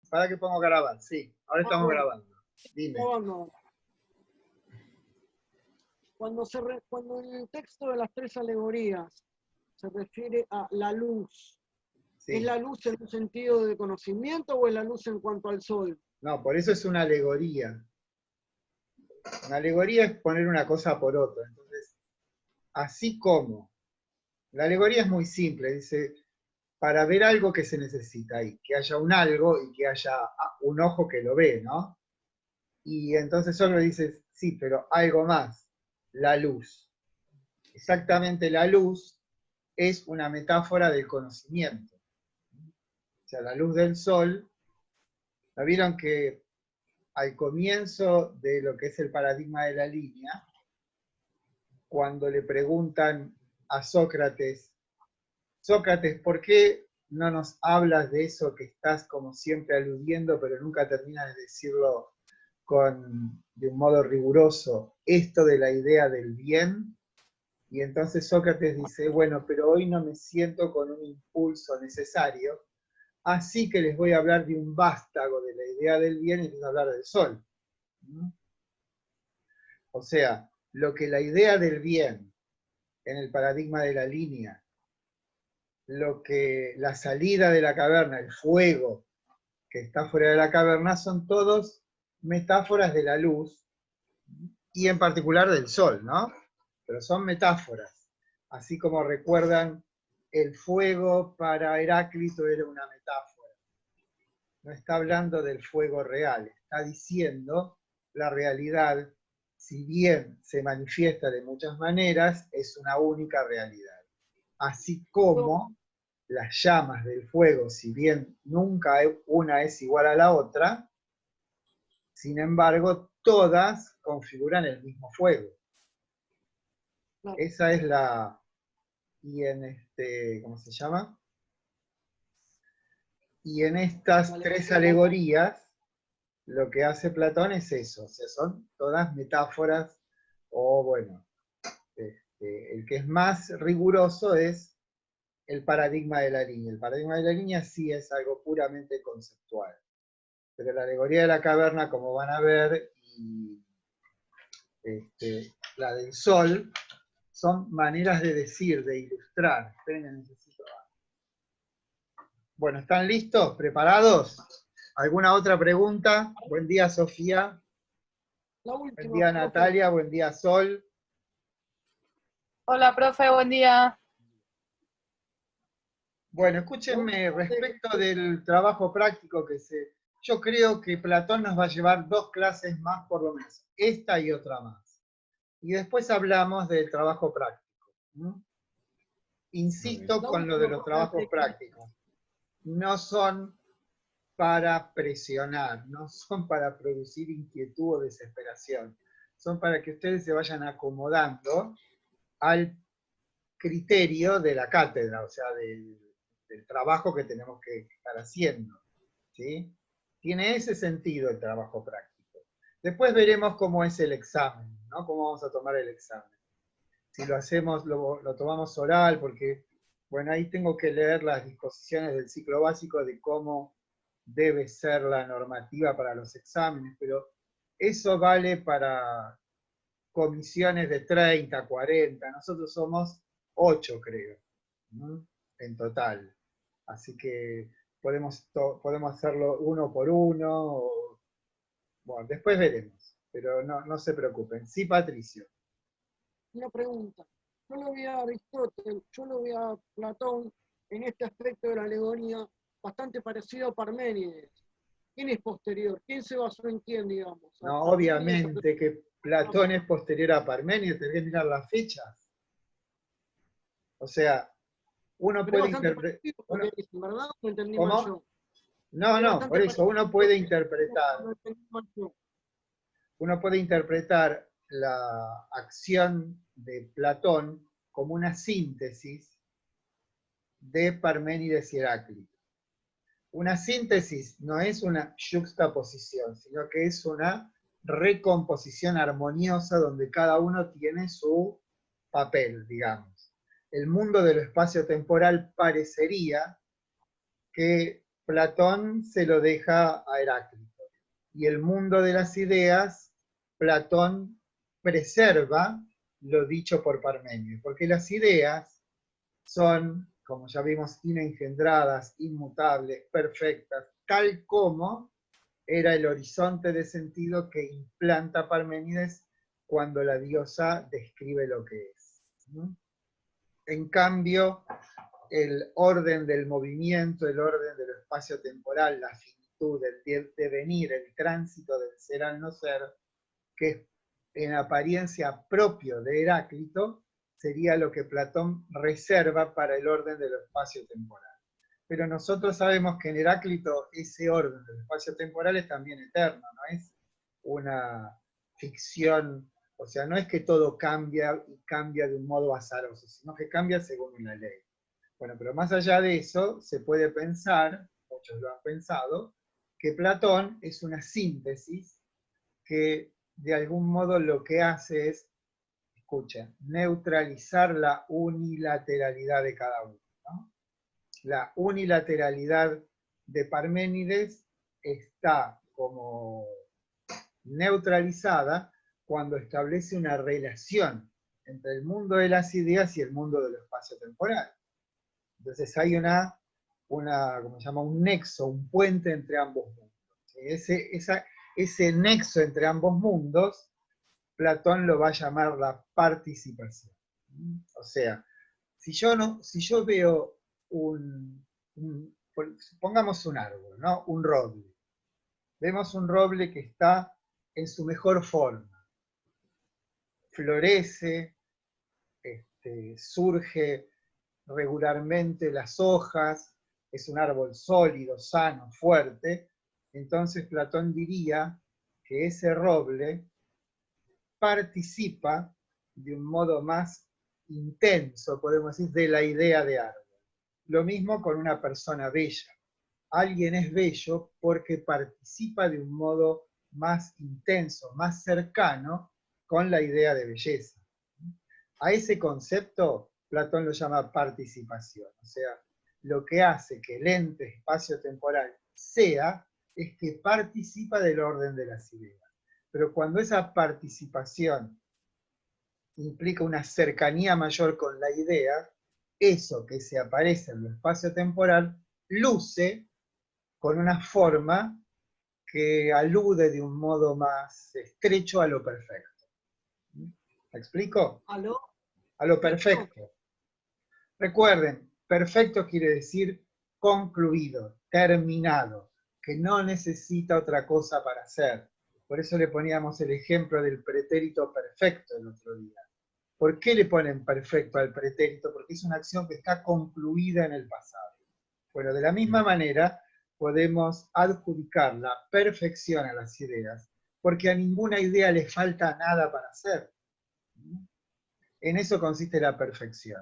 para que pongo grabar, sí, ahora estamos Bueno, grabando. Dime. grabando. Cuando en el texto de las tres alegorías se refiere a la luz, ¿es Sí. la luz en un sentido de conocimiento o es la luz en cuanto al sol? No, por eso es una alegoría. Una alegoría es poner una cosa por otra. Entonces, así como, la alegoría es muy simple, dice, para ver algo que se necesita ahí, que haya un algo y que haya un ojo que lo ve, ¿no? Y entonces solo dices, sí, pero algo más, la luz. Exactamente la luz es una metáfora del conocimiento. O sea, la luz del sol, ¿la vieron que al comienzo de lo que es el paradigma de la línea, cuando le preguntan a Sócrates, Sócrates, ¿por qué no nos hablas de eso que estás como siempre aludiendo, pero nunca terminas de decirlo de un modo riguroso, esto de la idea del bien? Y entonces Sócrates dice, bueno, pero hoy no me siento con un impulso necesario, así que les voy a hablar de un vástago de la idea del bien y les voy a hablar del sol. O sea, lo que la idea del bien en el paradigma de la línea, lo que la salida de la caverna, el fuego que está fuera de la caverna, son todos metáforas de la luz y en particular del sol, ¿no? Pero son metáforas. Así como recuerdan, el fuego para Heráclito era una metáfora. No está hablando del fuego real, está diciendo la realidad, si bien se manifiesta de muchas maneras, es una única realidad. Así como las llamas del fuego, si bien nunca una es igual a la otra, sin embargo, todas configuran el mismo fuego. Claro. Esa es la... Y en ¿cómo se llama? Y en estas tres alegorías, lo que hace Platón es eso, o sea, son todas metáforas, o bueno, el que es más riguroso es el paradigma de la línea. El paradigma de la línea sí es algo puramente conceptual, pero la alegoría de la caverna, como van a ver, y la del sol, son maneras de decir, de ilustrar. Esperen, necesito... Bueno, ¿están listos? ¿Preparados? ¿Alguna otra pregunta? Buen día, Sofía. La Buen última, día, profe. Natalia. Buen día, Sol. Hola, profe, buen día. Bueno, La escúchenme, última respecto del trabajo práctico yo creo que Platón nos va a llevar 2 clases más por lo menos, esta y otra más. Y después hablamos del trabajo práctico. Insisto la con lo de última, los profe, antes trabajos de que... prácticos. No son para presionar, no son para producir inquietud o desesperación. Son para que ustedes se vayan acomodando al criterio de la cátedra, o sea, del trabajo que tenemos que estar haciendo. ¿Sí? Tiene ese sentido el trabajo práctico. Después veremos cómo es el examen, ¿no? Cómo vamos a tomar el examen. Si lo hacemos, lo tomamos oral, porque, bueno, ahí tengo que leer las disposiciones del ciclo básico de cómo debe ser la normativa para los exámenes, pero eso vale para comisiones de 30, 40, nosotros somos 8, creo, ¿no? En total. Así que podemos hacerlo uno por uno, bueno, después veremos, pero no se preocupen. Sí, Patricio. Una pregunta. Yo lo vi a Aristóteles, yo lo vi a Platón en este aspecto de la alegoría bastante parecido a Parménides. ¿Quién es posterior? ¿Quién se basó en quién, digamos? ¿A No, Parménides o obviamente que Platón es posterior a Parménides, tenés que mirar las fechas. O sea, uno Pero es puede bastante interpretar... parecido lo que dicen, ¿verdad? ¿O entendí mal ¿Cómo? yo? No, Es no, por bastante eso parecido uno lo puede que interpretar, no entendí mal yo. uno puede interpretar la acción de Platón como una síntesis de Parménides y Heráclito. Una síntesis no es una yuxtaposición, sino que es una recomposición armoniosa donde cada uno tiene su papel, digamos. El mundo de lo espacio-temporal parecería que Platón se lo deja a Heráclito. Y el mundo de las ideas, Platón preserva lo dicho por Parménides, porque las ideas son, como ya vimos, inengendradas, inmutables, perfectas, tal como era el horizonte de sentido que implanta Parménides cuando la diosa describe lo que es. En cambio, el orden del movimiento, el orden del espacio temporal, la finitud, el devenir, el tránsito del ser al no ser, que es en apariencia propio de Heráclito, sería lo que Platón reserva para el orden del espacio temporal. Pero nosotros sabemos que en Heráclito ese orden del espacio temporal es también eterno, no es una ficción, o sea, no es que todo cambia y cambia de un modo azaroso, sino que cambia según una ley. Bueno, pero más allá de eso, se puede pensar, muchos lo han pensado, que Platón es una síntesis que de algún modo lo que hace es, escuchen, neutralizar la unilateralidad de cada uno, ¿no? La unilateralidad de Parménides está como neutralizada cuando establece una relación entre el mundo de las ideas y el mundo del espacio temporal. Entonces hay como se llama, un nexo, un puente entre ambos mundos. Ese nexo entre ambos mundos, Platón lo va a llamar la participación. O sea, si yo veo pongamos un árbol, ¿no? Un roble. Vemos un roble que está en su mejor forma. Florece, surge regularmente las hojas, es un árbol sólido, sano, fuerte. Entonces Platón diría que ese roble participa de un modo más intenso, podemos decir, de la idea de árbol. Lo mismo con una persona bella. Alguien es bello porque participa de un modo más intenso, más cercano con la idea de belleza. A ese concepto Platón lo llama participación, o sea, lo que hace que el ente espacio-temporal sea es que participa del orden de las ideas. Pero cuando esa participación implica una cercanía mayor con la idea, eso que se aparece en el espacio temporal luce con una forma que alude de un modo más estrecho a lo perfecto. ¿Me explico? ¿Aló? A lo perfecto. Recuerden, perfecto quiere decir concluido, terminado, que no necesita otra cosa para ser. Por eso le poníamos el ejemplo del pretérito perfecto el otro día. ¿Por qué le ponen perfecto al pretérito? Porque es una acción que está concluida en el pasado. Bueno, de la misma manera podemos adjudicar la perfección a las ideas, porque a ninguna idea le falta nada para hacer. En eso consiste la perfección.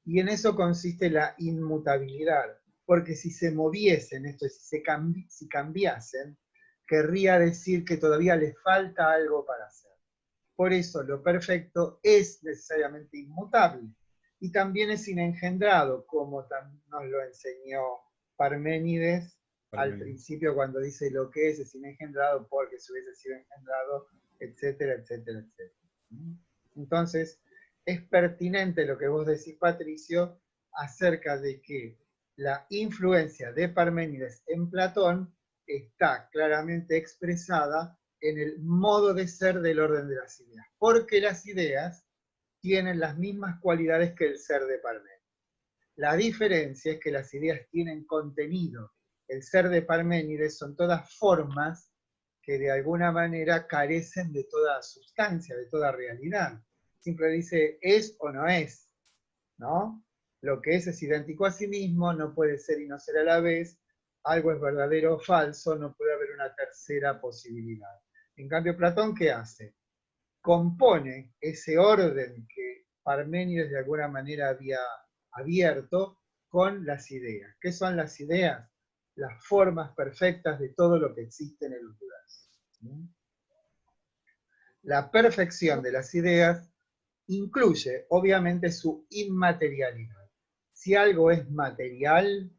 Y en eso consiste la inmutabilidad, porque si se moviesen, esto es, si cambiasen, querría decir que todavía le falta algo para hacer. Por eso lo perfecto es necesariamente inmutable. Y también es inengendrado, como nos lo enseñó Parménides al principio cuando dice lo que es inengendrado porque si hubiese sido engendrado, etcétera, etcétera, etcétera. Entonces, es pertinente lo que vos decís, Patricio, acerca de que la influencia de Parménides en Platón está claramente expresada en el modo de ser del orden de las ideas, porque las ideas tienen las mismas cualidades que el ser de Parménides. La diferencia es que las ideas tienen contenido. El ser de Parménides son todas formas que de alguna manera carecen de toda sustancia, de toda realidad. Siempre dice es o no es, ¿no? Lo que es idéntico a sí mismo, no puede ser y no ser a la vez, algo es verdadero o falso, no puede haber una tercera posibilidad. En cambio, Platón, ¿qué hace? Compone ese orden que Parménides de alguna manera había abierto con las ideas. ¿Qué son las ideas? Las formas perfectas de todo lo que existe en el universo. La perfección de las ideas incluye, obviamente, su inmaterialidad. Si algo es material,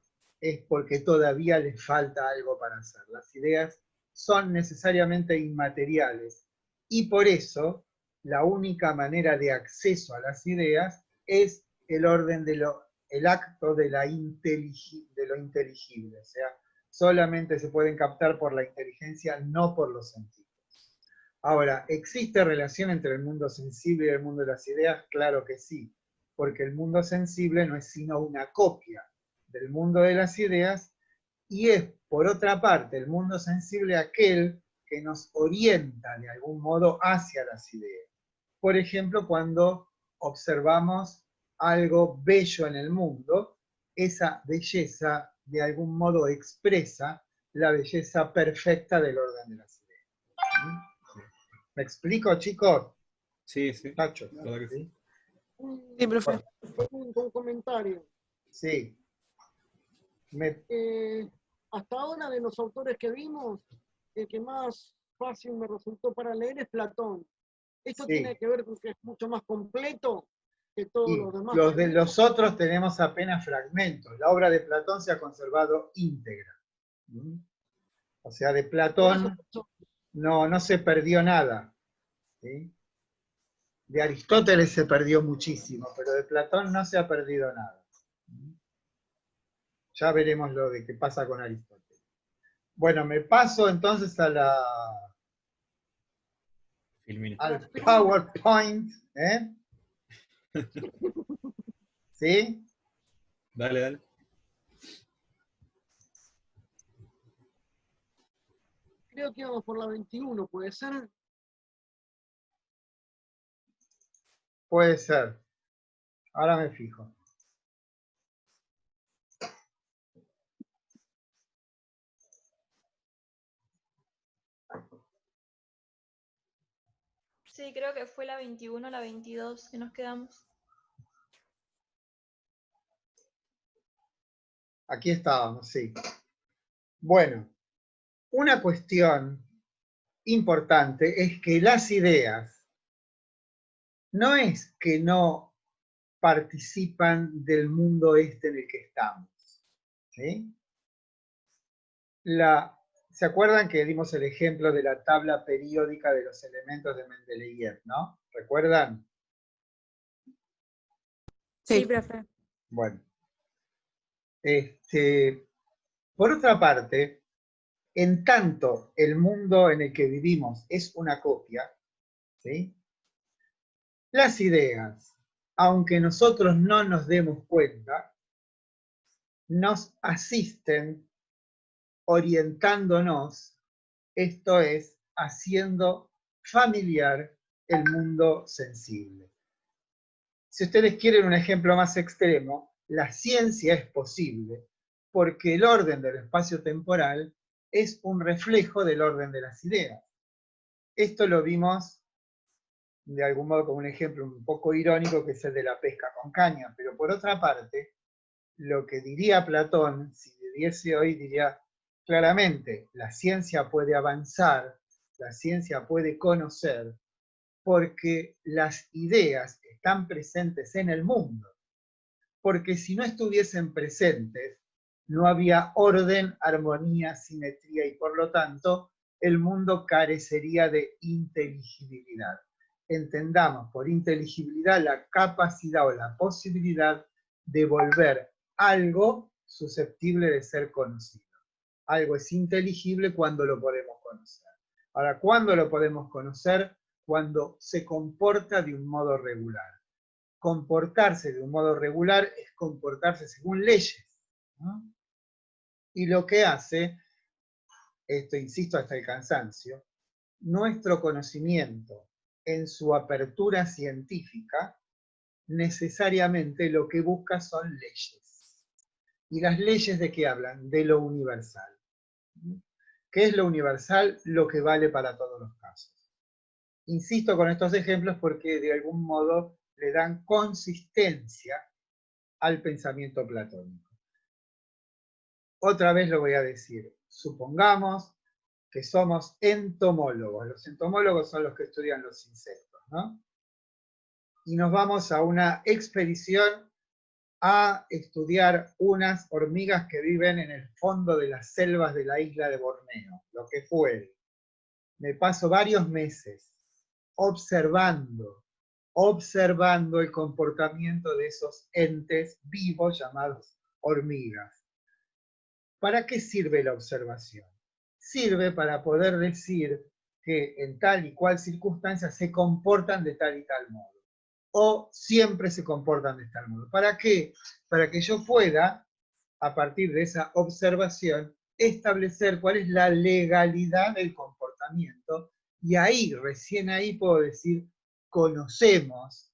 es porque todavía les falta algo para hacer. Las ideas son necesariamente inmateriales y por eso la única manera de acceso a las ideas es el orden el acto de lo inteligible. O sea, solamente se pueden captar por la inteligencia, no por los sentidos. Ahora, ¿existe relación entre el mundo sensible y el mundo de las ideas? Claro que sí, porque el mundo sensible no es sino una copia del mundo de las ideas y es, por otra parte, el mundo sensible aquel que nos orienta de algún modo hacia las ideas. Por ejemplo, cuando observamos algo bello en el mundo, esa belleza de algún modo expresa la belleza perfecta del orden de las ideas. ¿Me explico, chicos? Sí, sí. Tacho, Claro que sí. ¿sí? Sí, profe. Un comentario. Sí. Hasta ahora de los autores que vimos, el que más fácil me resultó para leer es Platón. Esto Sí. tiene que ver con que es mucho más completo que todos Y los demás. los de los otros tenemos apenas fragmentos. La obra de Platón se ha conservado íntegra. O sea, de Platón no se perdió nada. ¿Sí? De Aristóteles se perdió muchísimo, pero de Platón no se ha perdido nada. Ya veremos lo de qué pasa con Aristóteles. Bueno, me paso entonces al PowerPoint. ¿Sí? Dale, dale. Creo que íbamos por la 21, ¿puede ser? Puede ser. Ahora me fijo. Sí, creo que fue la 21, la 22 que nos quedamos. Aquí estábamos, sí. Bueno, una cuestión importante es que las ideas no es que no participan del mundo este en el que estamos. ¿Sí? ¿Se acuerdan que dimos el ejemplo de la tabla periódica de los elementos de Mendeleev, ¿no? ¿Recuerdan? Sí, profe. Bueno. Por otra parte, en tanto el mundo en el que vivimos es una copia, ¿sí? Las ideas, aunque nosotros no nos demos cuenta, nos asisten orientándonos, esto es, haciendo familiar el mundo sensible. Si ustedes quieren un ejemplo más extremo, la ciencia es posible porque el orden del espacio temporal es un reflejo del orden de las ideas. Esto lo vimos de algún modo como un ejemplo un poco irónico, que es el de la pesca con caña, pero por otra parte, lo que diría Platón, si viviese hoy, diría claramente, la ciencia puede avanzar, la ciencia puede conocer, porque las ideas están presentes en el mundo. Porque si no estuviesen presentes, no había orden, armonía, simetría y por lo tanto el mundo carecería de inteligibilidad. Entendamos por inteligibilidad la capacidad o la posibilidad de volver algo susceptible de ser conocido. Algo es inteligible cuando lo podemos conocer. Ahora, ¿cuándo lo podemos conocer? Cuando se comporta de un modo regular. Comportarse de un modo regular es comportarse según leyes, ¿no? Y lo que hace, esto insisto hasta el cansancio, nuestro conocimiento en su apertura científica, necesariamente lo que busca son leyes. ¿Y las leyes de qué hablan? De lo universal. ¿Qué es lo universal? Lo que vale para todos los casos. Insisto con estos ejemplos porque de algún modo le dan consistencia al pensamiento platónico. Otra vez lo voy a decir. Supongamos que somos entomólogos. Los entomólogos son los que estudian los insectos, ¿no? Y nos vamos a una expedición a estudiar unas hormigas que viven en el fondo de las selvas de la isla de Borneo, lo que fuere. Me paso varios meses observando el comportamiento de esos entes vivos llamados hormigas. ¿Para qué sirve la observación? Sirve para poder decir que en tal y cual circunstancia se comportan de tal y tal modo. O siempre se comportan de tal modo. ¿Para qué? Para que yo pueda, a partir de esa observación, establecer cuál es la legalidad del comportamiento, y ahí, recién ahí puedo decir, conocemos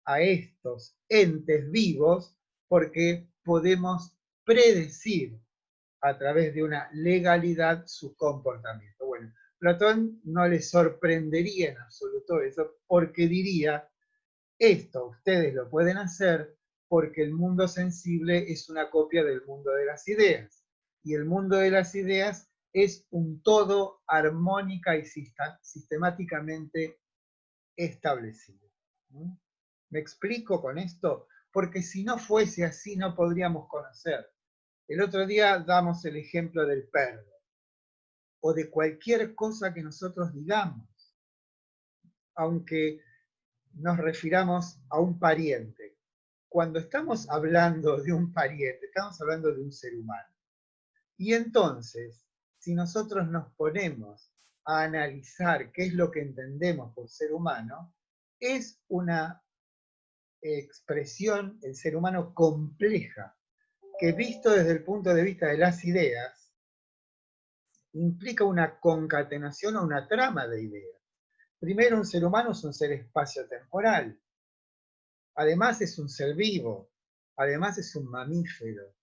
a estos entes vivos porque podemos predecir a través de una legalidad su comportamiento. Bueno, Platón no le sorprendería en absoluto eso, porque diría, esto ustedes lo pueden hacer porque el mundo sensible es una copia del mundo de las ideas. Y el mundo de las ideas es un todo armónica y sistemáticamente establecido. ¿Me explico con esto? Porque si no fuese así no podríamos conocer. El otro día damos el ejemplo del perro, o de cualquier cosa que nosotros digamos, aunque nos refiramos a un pariente. Cuando estamos hablando de un pariente, estamos hablando de un ser humano. Y entonces, si nosotros nos ponemos a analizar qué es lo que entendemos por ser humano, es una expresión, el ser humano, compleja, que visto desde el punto de vista de las ideas, implica una concatenación o una trama de ideas. Primero, un ser humano es un ser espacio-temporal. Además es un ser vivo. Además es un mamífero.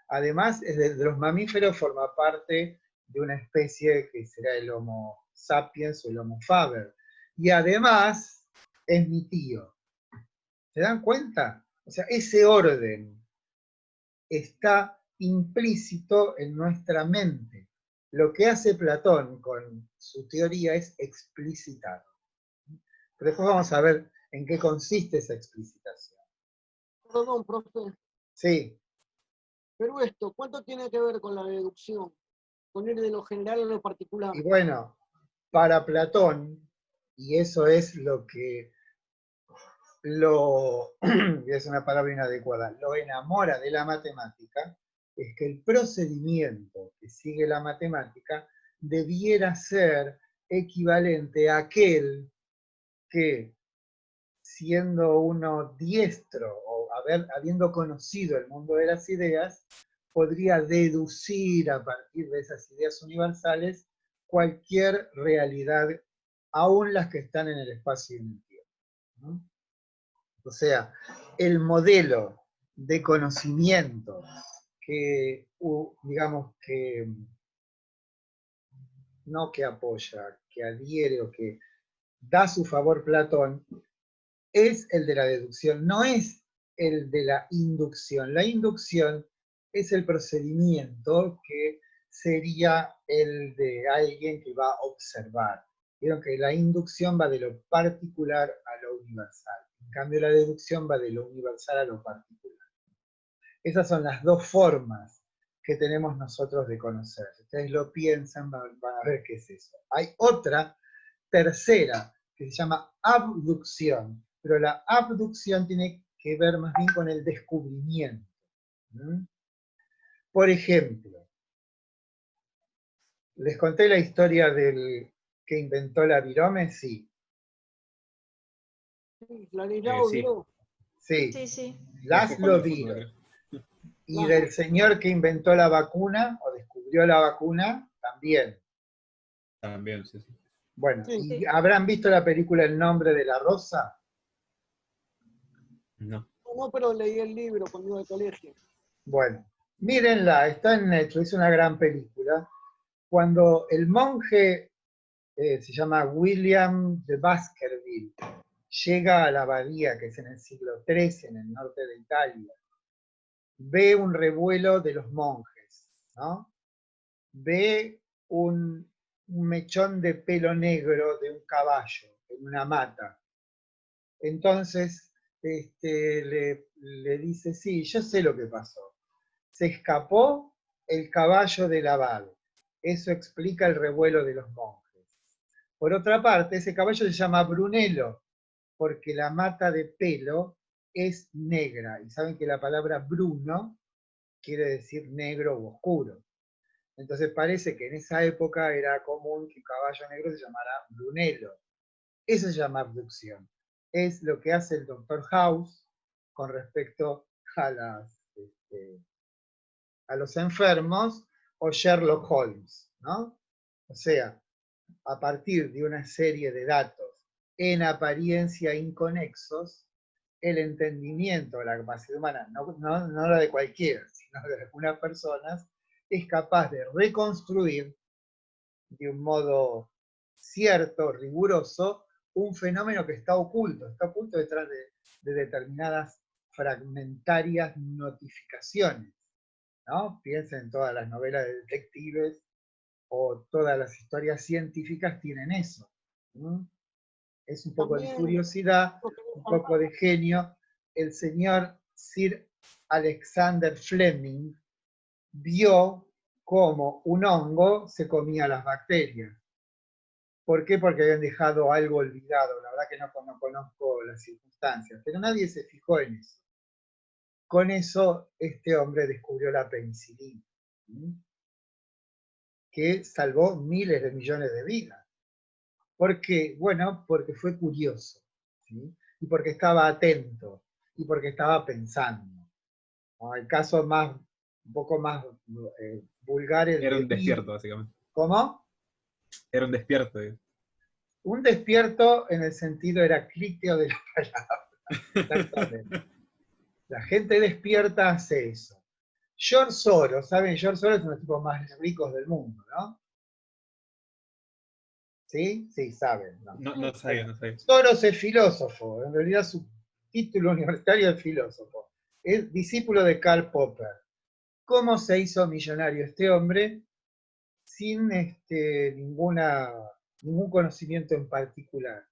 Además, de los mamíferos forma parte de una especie que será el Homo sapiens o el Homo faber. Y además es mi tío. ¿Se dan cuenta? O sea, ese orden está implícito en nuestra mente. Lo que hace Platón con su teoría es explicitar. Pero después vamos a ver en qué consiste esa explicitación. Perdón, profe, Sí, pero esto, ¿cuánto tiene que ver con la deducción? Con ir de lo general a lo particular. y bueno, para Platón, y eso es lo que es una palabra inadecuada, lo enamora de la matemática, es que el procedimiento que sigue la matemática debiera ser equivalente a aquel que, siendo uno diestro o habiendo conocido el mundo de las ideas, podría deducir a partir de esas ideas universales cualquier realidad, aún las que están en el espacio y en el tiempo, ¿no? O sea, el modelo de conocimiento que, digamos, que no que apoya, que adhiere o que da su favor Platón, es el de la deducción, no es el de la inducción. La inducción es el procedimiento que sería el de alguien que va a observar. Vieron que la inducción va de lo particular a lo universal. En cambio, la deducción va de lo universal a lo particular. Esas son las dos formas que tenemos nosotros de conocer. Si ustedes lo piensan, van a ver qué es eso. Hay otra, tercera, que se llama abducción, pero la abducción tiene que ver más bien con el descubrimiento. Por ejemplo, ¿les conté la historia del que inventó la virome? Sí. Sí, Ladislao Sí. Viró. Sí. Sí, sí. Laszlo Viró. Y del señor que inventó la vacuna, o descubrió la vacuna, también. También, sí, sí. Bueno, Sí. ¿y habrán visto la película El nombre de la rosa? No. No, pero leí el libro cuando iba al colegio. Bueno, mírenla, está en Netflix, es una gran película. Cuando el monje, se llama William de Baskerville, llega a la abadía, que es en el siglo XIII, en el norte de Italia, ve un revuelo de los monjes, ¿no? Ve un mechón de pelo negro de un caballo en una mata. Entonces le dice, sí, yo sé lo que pasó. Se escapó el caballo del abad. Eso explica el revuelo de los monjes. Por otra parte, ese caballo se llama Brunello, porque la mata de pelo es negra. Y saben que la palabra Bruno quiere decir negro o oscuro. Entonces parece que en esa época era común que un caballo negro se llamara Brunello. Eso se llama abducción. Es lo que hace el Dr. House con respecto a los enfermos, o Sherlock Holmes, ¿no? O sea, a partir de una serie de datos en apariencia inconexos, el entendimiento, la capacidad humana, no la de cualquiera, sino de algunas personas, es capaz de reconstruir de un modo cierto, riguroso, un fenómeno que está oculto detrás de determinadas fragmentarias notificaciones, ¿no? Piensen en todas las novelas de detectives o todas las historias científicas tienen eso. ¿No? Es un poco de También curiosidad, un poco de genio. El señor Sir Alexander Fleming vio cómo un hongo se comía las bacterias. ¿Por qué? Porque habían dejado algo olvidado. La verdad que no conozco las circunstancias, pero nadie se fijó en eso. Con eso, este hombre descubrió la penicilina, que salvó miles de millones de vidas. ¿Por qué? Bueno, porque fue curioso, ¿sí? Y porque estaba atento, y porque estaba pensando. ¿No? El caso un poco más vulgar, el Era de un Eve. despierto, básicamente. ¿Cómo? Era un despierto. Un despierto en el sentido heraclíteo de la palabra. Exactamente. La gente despierta hace eso. George Soros, ¿saben? George Soros es uno de los tipos más ricos del mundo, ¿no? ¿Sí? Sí, saben. ¿No? No sabía, no sabía. Soros es filósofo, en realidad su título universitario es filósofo. Es discípulo de Karl Popper. ¿Cómo se hizo millonario este hombre? Sin ningún conocimiento en particular,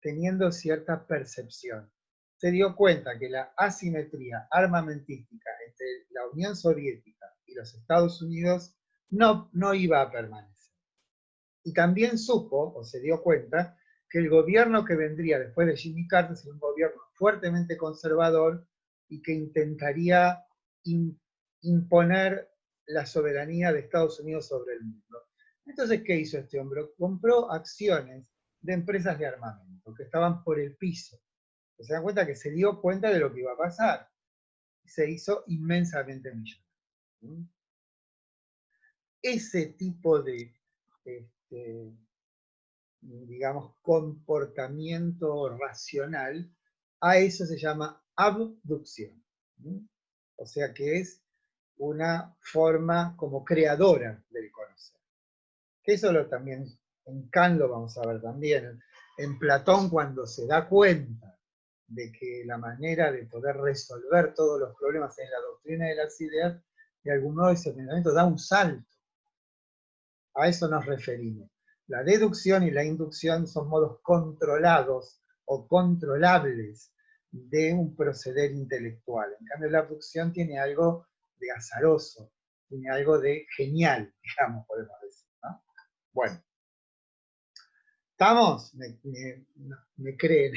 teniendo cierta percepción. Se dio cuenta que la asimetría armamentística entre la Unión Soviética y los Estados Unidos no iba a permanecer. Y también supo, o se dio cuenta, que el gobierno que vendría después de Jimmy Carter sería un gobierno fuertemente conservador y que intentaría imponer la soberanía de Estados Unidos sobre el mundo. Entonces, ¿qué hizo este hombre? Compró acciones de empresas de armamento que estaban por el piso. Se dan cuenta que se dio cuenta de lo que iba a pasar. Y se hizo inmensamente millonario. Ese tipo de digamos, comportamiento racional, a eso se llama abducción. O sea que es una forma como creadora del conocer. Eso también en Kant lo vamos a ver también. En Platón, cuando se da cuenta de que la manera de poder resolver todos los problemas es la doctrina de las ideas, de algún modo ese pensamiento da un salto. A eso nos referimos. La deducción y la inducción son modos controlados o controlables de un proceder intelectual. En cambio, la abducción tiene algo de azaroso, tiene algo de genial, digamos, podemos decir, ¿no? Bueno. ¿Estamos? Me creen.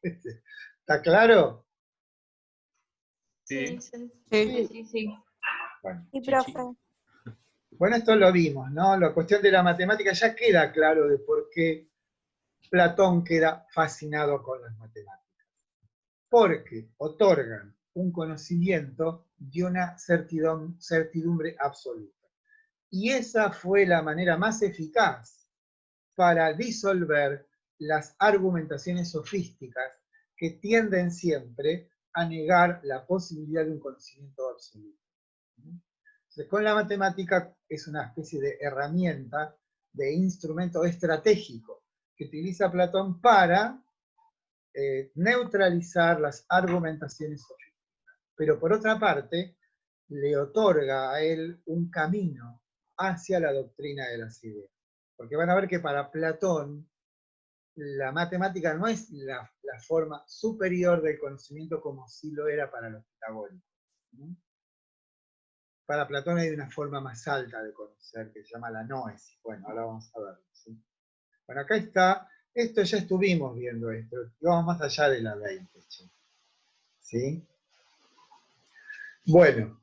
¿Está claro? Sí, Sí. sí. Bueno. Sí, profe. Bueno, esto lo vimos, ¿no? La cuestión de la matemática ya queda claro de por qué Platón queda fascinado con las matemáticas. Porque otorgan un conocimiento de una certidumbre absoluta. Y esa fue la manera más eficaz para disolver las argumentaciones sofísticas que tienden siempre a negar la posibilidad de un conocimiento absoluto. Entonces, con la matemática es una especie de herramienta, de instrumento estratégico que utiliza Platón para neutralizar las argumentaciones sofísticas. Pero por otra parte, le otorga a él un camino hacia la doctrina de las ideas. Porque van a ver que para Platón la matemática no es la forma superior del conocimiento como sí lo era para los pitagóricos. ¿No? Para Platón hay una forma más alta de conocer, que se llama la noesis. Bueno, ahora vamos a verlo. ¿Sí? Bueno, acá está, esto ya estuvimos viendo esto, vamos más allá de la 20. ¿Sí? Bueno,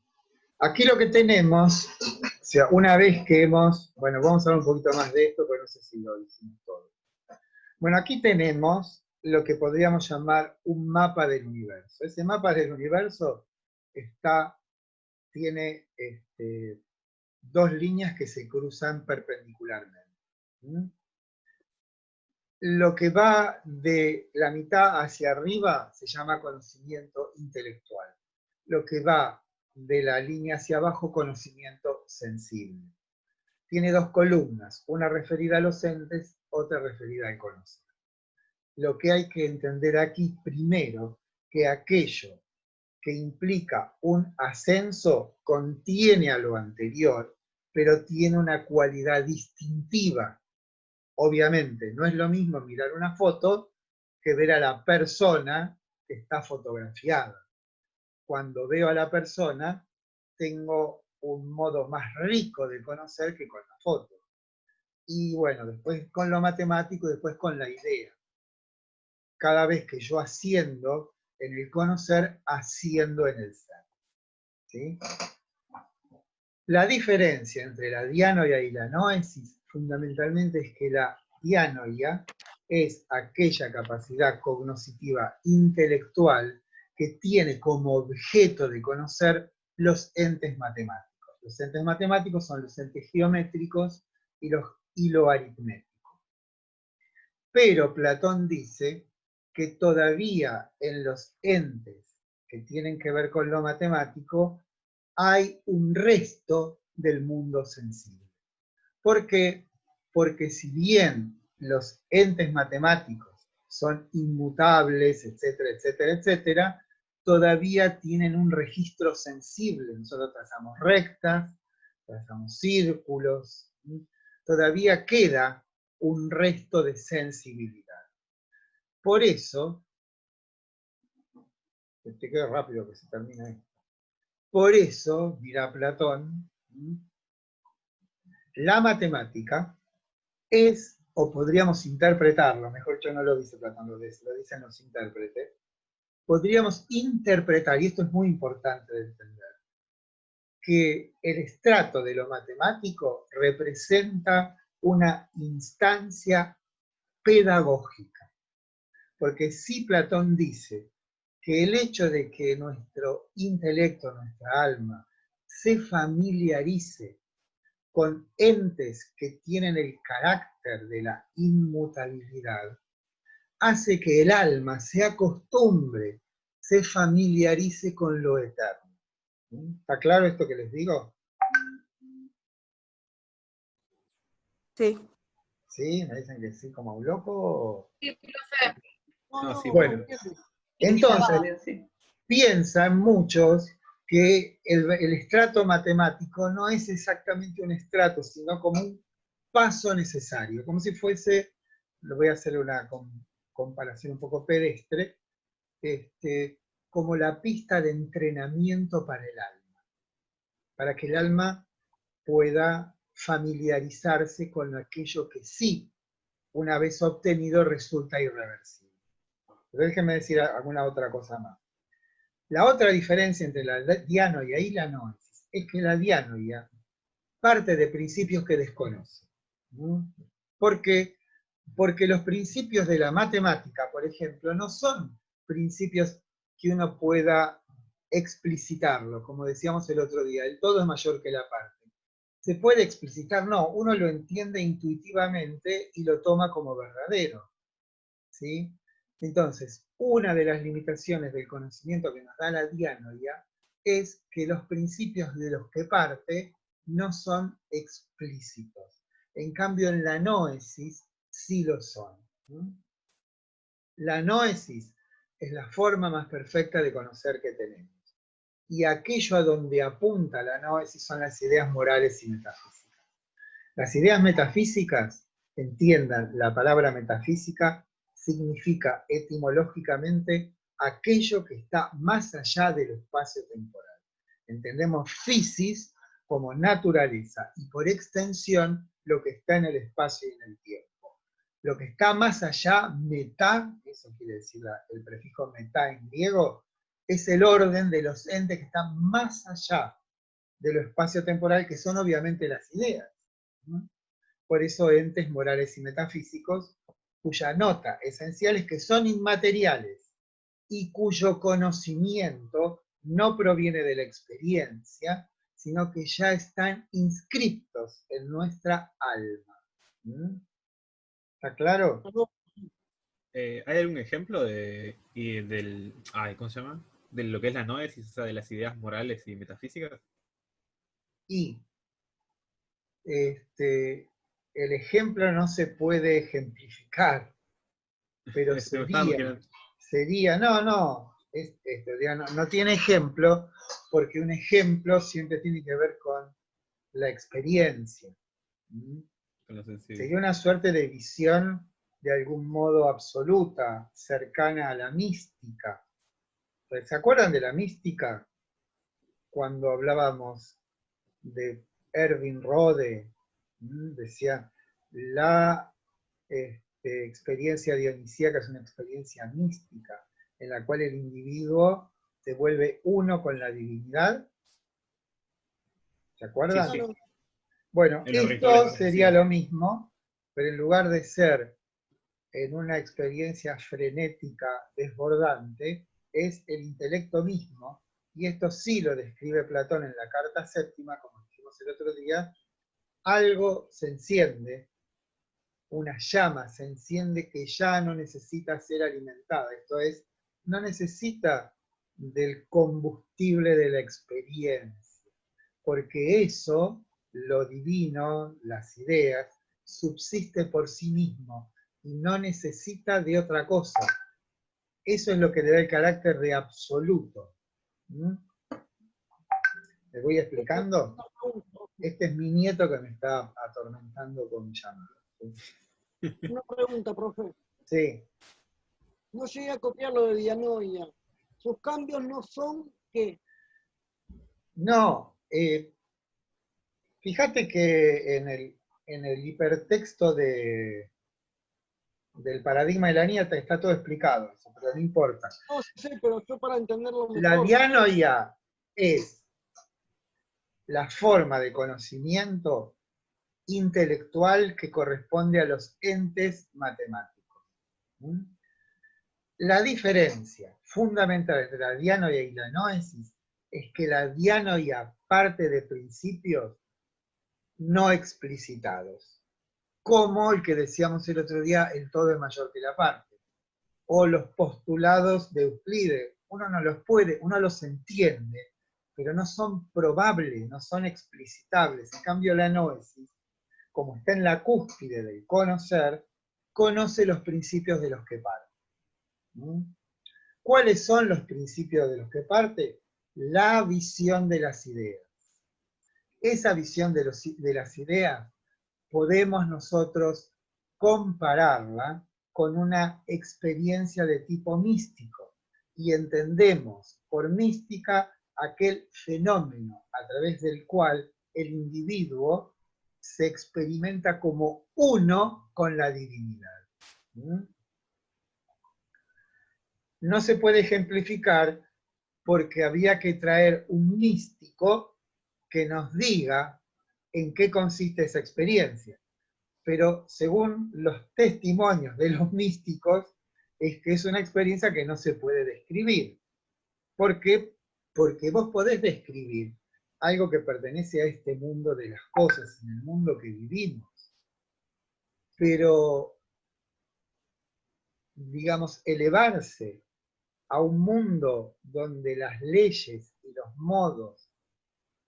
aquí lo que tenemos, o sea, una vez que hemos, bueno, vamos a hablar un poquito más de esto, pero no sé si lo hicimos todo. Bueno, aquí tenemos lo que podríamos llamar un mapa del universo. Ese mapa del universo tiene dos líneas que se cruzan perpendicularmente. ¿Mm? Lo que va de la mitad hacia arriba se llama conocimiento intelectual. Lo que va de la línea hacia abajo, conocimiento sensible. Tiene dos columnas, una referida a los entes, otra referida al conocer. Lo que hay que entender aquí primero, que aquello que implica un ascenso contiene a lo anterior, pero tiene una cualidad distintiva. Obviamente, no es lo mismo mirar una foto que ver a la persona que está fotografiada. Cuando veo a la persona, tengo un modo más rico de conocer que con la foto. Y bueno, después con lo matemático y después con la idea. Cada vez que yo asciendo en el conocer, asciendo en el ser. ¿Sí? La diferencia entre la dianoia y la noesis fundamentalmente es que la dianoia es aquella capacidad cognoscitiva intelectual que tiene como objeto de conocer los entes matemáticos. Los entes matemáticos son los entes geométricos y lo aritmético. Pero Platón dice que todavía en los entes que tienen que ver con lo matemático hay un resto del mundo sensible. ¿Por qué? Porque si bien los entes matemáticos son inmutables, etcétera, etcétera, etcétera, todavía tienen un registro sensible. Nosotros trazamos rectas, trazamos círculos, todavía queda un resto de sensibilidad. Por eso, te quedo rápido que se termina esto. Por eso, dirá Platón, la matemática es, o podríamos interpretarlo, mejor dicho no lo dice Platón, lo dicen los intérpretes, podríamos interpretar, y esto es muy importante de entender, que el estrato de lo matemático representa una instancia pedagógica. Porque si Platón dice que el hecho de que nuestro intelecto, nuestra alma, se familiarice con entes que tienen el carácter de la inmutabilidad, hace que el alma se acostumbre, se familiarice con lo eterno. ¿Está claro esto que les digo? Sí. ¿Sí? ¿Me dicen que sí como un loco? Sí, profe. No, sí, Bueno, entiendo. entonces, Sí. piensan muchos que el estrato matemático no es exactamente un estrato, sino como un paso necesario, como si fuese, lo voy a hacer una comparación un poco pedestre, como la pista de entrenamiento para el alma, para que el alma pueda familiarizarse con aquello que sí, una vez obtenido, resulta irreversible. Pero déjenme decir alguna otra cosa más. La otra diferencia entre la dianoia y la noesis es que la dianoia parte de principios que desconoce. ¿Por qué? Porque los principios de la matemática, por ejemplo, no son principios que uno pueda explicitarlo, como decíamos el otro día, el todo es mayor que la parte. ¿Se puede explicitar? No, uno lo entiende intuitivamente y lo toma como verdadero. ¿Sí? Entonces, una de las limitaciones del conocimiento que nos da la dianoia es que los principios de los que parte no son explícitos. En cambio, en la noesis sí lo son. La noesis es la forma más perfecta de conocer que tenemos. Y aquello a donde apunta la noesis son las ideas morales y metafísicas. Las ideas metafísicas entiendan, la palabra metafísica significa etimológicamente aquello que está más allá del espacio temporal. Entendemos physis como naturaleza y por extensión lo que está en el espacio y en el tiempo. Lo que está más allá, metá, eso quiere decir el prefijo metá en griego, es el orden de los entes que están más allá de lo espacio-temporal, que son obviamente las ideas. ¿No? Por eso entes morales y metafísicos, cuya nota esencial es que son inmateriales y cuyo conocimiento no proviene de la experiencia, sino que ya están inscriptos en nuestra alma. ¿Mm? ¿Está claro? ¿Hay algún ejemplo ¿cómo se llama? De lo que es la noesis, o sea, de las ideas morales y metafísicas? Y el ejemplo no se puede ejemplificar, pero Me estaba imaginando. no tiene ejemplo, porque un ejemplo siempre tiene que ver con la experiencia. ¿Mm? Con lo sensible. Sería una suerte de visión de algún modo absoluta, cercana a la mística. ¿Se acuerdan de la mística? Cuando hablábamos de Erwin Rode, decía, la experiencia dionisíaca es una experiencia mística, en la cual el individuo se vuelve uno con la divinidad. ¿Se acuerdan? Sí, sí. Bueno, En los esto rituales sería sucesivos. lo mismo, pero en lugar de ser en una experiencia frenética, desbordante, es el intelecto mismo, y esto sí lo describe Platón en la carta séptima, como dijimos el otro día, algo se enciende, una llama se enciende que ya no necesita ser alimentada, esto es, no necesita del combustible de la experiencia, porque eso, lo divino, las ideas, subsiste por sí mismo y no necesita de otra cosa. Eso es lo que le da el carácter de absoluto. ¿Mm? ¿Les voy explicando? Este es mi nieto que me está atormentando con llamas. Una pregunta, profe. Sí. No llegué a copiar lo de Dianoia. Sus cambios no son ¿qué? No, fíjate que en el hipertexto del paradigma de la nieta está todo explicado, eso, pero no importa. No sé, pero yo para entenderlo La mejor. dianoia es la forma de conocimiento intelectual que corresponde a los entes matemáticos. ¿Mm? La diferencia fundamental entre la dianoia y la noesis es que la dianoia parte de principios no explicitados, como el que decíamos el otro día, el todo es mayor que la parte, o los postulados de Euclides. Uno no los puede, uno los entiende, pero no son probables, no son explicitables. En cambio, la noesis, como está en la cúspide del conocer, conoce los principios de los que parte. ¿Mm? ¿Cuáles son los principios de los que parte? La visión de las ideas. Esa visión de las ideas podemos nosotros compararla con una experiencia de tipo místico y entendemos por mística aquel fenómeno a través del cual el individuo se experimenta como uno con la divinidad. ¿Mm? No se puede ejemplificar porque había que traer un místico que nos diga en qué consiste esa experiencia. Pero según los testimonios de los místicos, es que es una experiencia que no se puede describir. ¿Por qué? Porque vos podés describir algo que pertenece a este mundo de las cosas, en el mundo que vivimos. Pero, digamos, elevarse a un mundo donde las leyes y los modos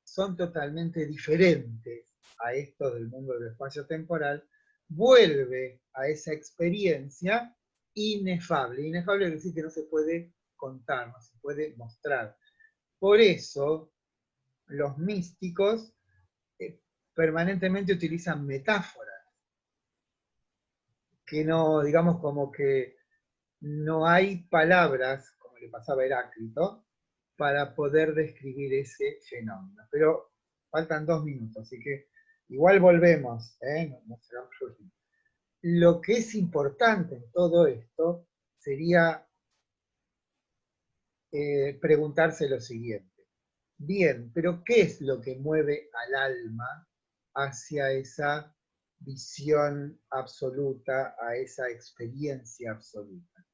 son totalmente diferentes a esto del mundo del espacio temporal, vuelve a esa experiencia inefable. Inefable quiere decir que no se puede contar, no se puede mostrar. Por eso los místicos permanentemente utilizan metáforas. que no, digamos como que no hay palabras, como le pasaba a Heráclito, para poder describir ese fenómeno. Pero faltan 2 minutos, así que igual volvemos, no se hagamos urgir. Lo que es importante en todo esto sería preguntarse lo siguiente. Bien, pero ¿qué es lo que mueve al alma hacia esa visión absoluta, a esa experiencia absoluta?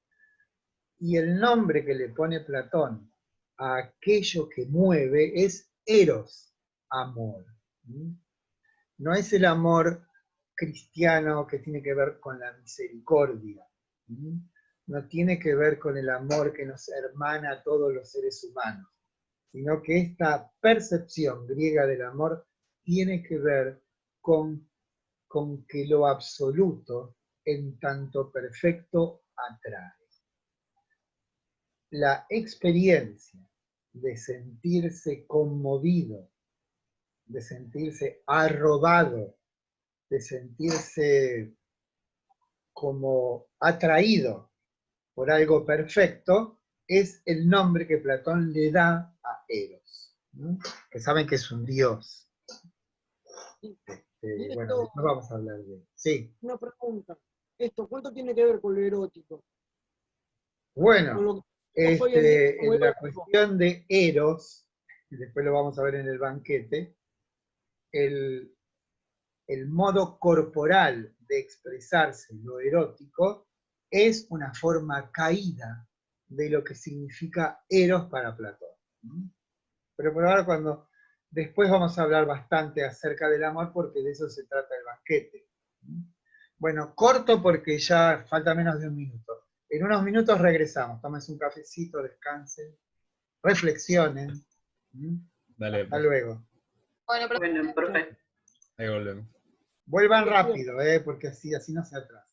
Y el nombre que le pone Platón a aquello que mueve es eros, amor. No es el amor cristiano que tiene que ver con la misericordia. No tiene que ver con el amor que nos hermana a todos los seres humanos, sino que esta percepción griega del amor tiene que ver con que lo absoluto, en tanto perfecto, atrae. La experiencia de sentirse conmovido, de sentirse arrobado, de sentirse como atraído por algo perfecto, es el nombre que Platón le da a Eros, ¿no? Que saben que es un dios. Y Bueno, esto, después vamos a hablar de él. Sí. una pregunta. ¿Esto cuánto tiene que ver con lo erótico? Con Bueno, lo que vemos hoy en día como la erótico. cuestión de Eros, y después lo vamos a ver en el banquete, el modo corporal de expresarse lo erótico es una forma caída de lo que significa Eros para Platón. Pero por ahora después vamos a hablar bastante acerca del amor porque de eso se trata el banquete. Bueno, corto porque ya falta menos de 1 minuto. En unos minutos regresamos, tómense un cafecito, descansen, reflexionen. Dale, Hasta luego. Bueno, Bueno, profe. ahí volvemos. Vuelvan rápido, porque así no se atrasa.